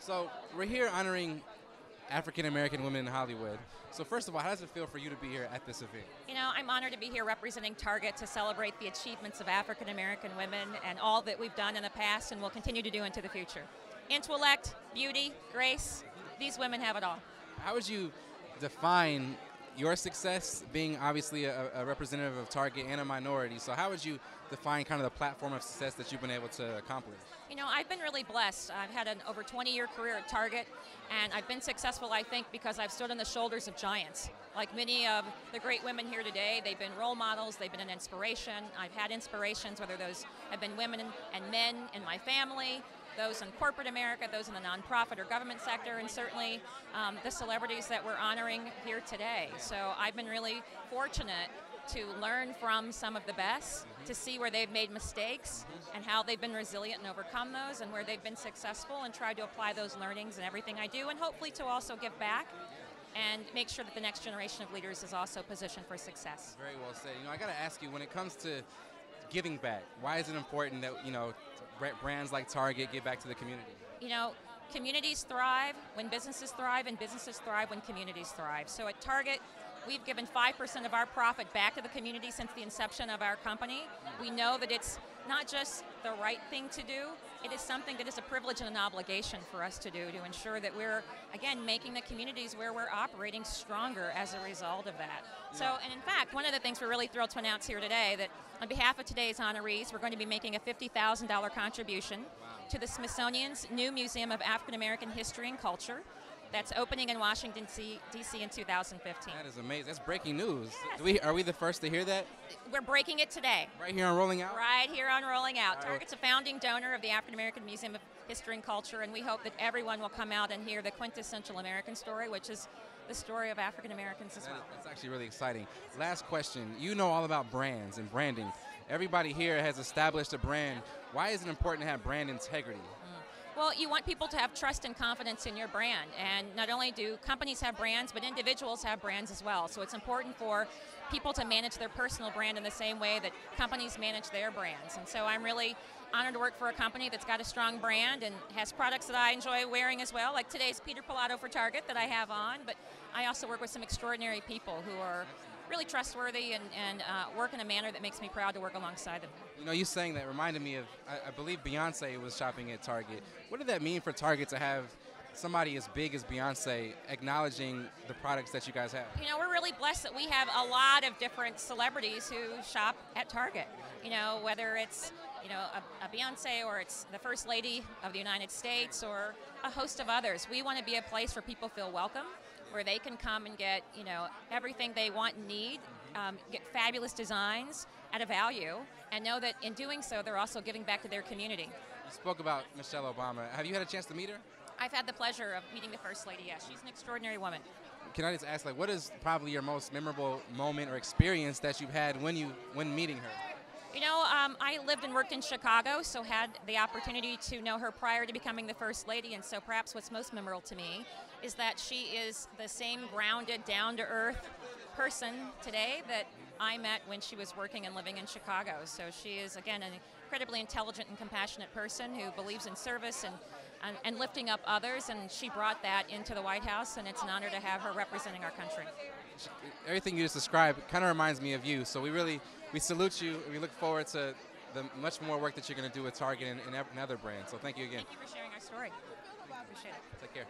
So we're here honoring African American women in Hollywood. So first of all, how does it feel for you to be here at this event? You know, I'm honored to be here representing Target to celebrate the achievements of African American women and all that we've done in the past and will continue to do into the future. Intellect, beauty, grace, these women have it all. How would you define your success being obviously a representative of Target and a minority? So how would you define kind of the platform of success that you've been able to accomplish? You know, I've been really blessed. I've had an over 20-year career at Target, and I've been successful, I think, because I've stood on the shoulders of giants. Like many of the great women here today, they've been role models, they've been an inspiration. I've had inspirations, whether those have been women and men in my family, those in corporate America, those in the nonprofit or government sector, and certainly the celebrities that we're honoring here today. So I've been really fortunate to learn from some of the best, to see where they've made mistakes and how they've been resilient and overcome those, and where they've been successful, and try to apply those learnings in everything I do, and hopefully to also give back and make sure that the next generation of leaders is also positioned for success. Very well said. You know, I got to ask you, when it comes to giving back, why is it important that, brands like Target give back to the community? You know, communities thrive when businesses thrive, and businesses thrive when communities thrive. So at Target, we've given 5% of our profit back to the community since the inception of our company. We know that it's not just the right thing to do, it is something that is a privilege and an obligation for us to do, to ensure that we're, again, making the communities where we're operating stronger as a result of that. So, and in fact, one of the things we're really thrilled to announce here today, that on behalf of today's honorees, we're going to be making a $50,000 contribution to the Smithsonian's new Museum of African American History and Culture. That's opening in Washington, D.C. in 2015. That is amazing. That's breaking news. Yes. Are we the first to hear that? We're breaking it today. Right here on Rolling Out? Right here on Rolling Out. Right. Target's a founding donor of the African American Museum of History and Culture, and we hope that everyone will come out and hear the quintessential American story, which is the story of African Americans as well. That's actually really exciting. Last question. You know all about brands and branding. Everybody here has established a brand. Why is it important to have brand integrity? Well, you want people to have trust and confidence in your brand, and not only do companies have brands, but individuals have brands as well. So it's important for people to manage their personal brand in the same way that companies manage their brands. And so I'm really honored to work for a company that's got a strong brand and has products that I enjoy wearing as well, like today's Peter Pilato for Target that I have on, but I also work with some extraordinary people who are really trustworthy and work in a manner that makes me proud to work alongside them. You know, you saying that reminded me of, I believe Beyonce was shopping at Target. What did that mean for Target to have somebody as big as Beyonce acknowledging the products that you guys have? You know, we're really blessed that we have a lot of different celebrities who shop at Target. You know, whether it's, a Beyonce, or it's the First Lady of the United States, or a host of others. We want to be a place where people feel welcome, where they can come and get, everything they want and need, get fabulous designs at a value, and know that in doing so, they're also giving back to their community. You spoke about Michelle Obama. Have you had a chance to meet her? I've had the pleasure of meeting the First Lady, yes. She's an extraordinary woman. Can I just ask, what is probably your most memorable moment or experience that you've had when meeting her? You know, I lived and worked in Chicago, so had the opportunity to know her prior to becoming the First Lady, and so perhaps what's most memorable to me is that she is the same grounded, down-to-earth person today that I met when she was working and living in Chicago. So she is, again, an incredibly intelligent and compassionate person who believes in service and lifting up others, and she brought that into the White House, and it's an honor to have her representing our country. Everything you just described kind of reminds me of you, so we salute you. We look forward to the much more work that you're going to do with Target and other brands. So thank you again. Thank you for sharing our story. Appreciate it. Take care.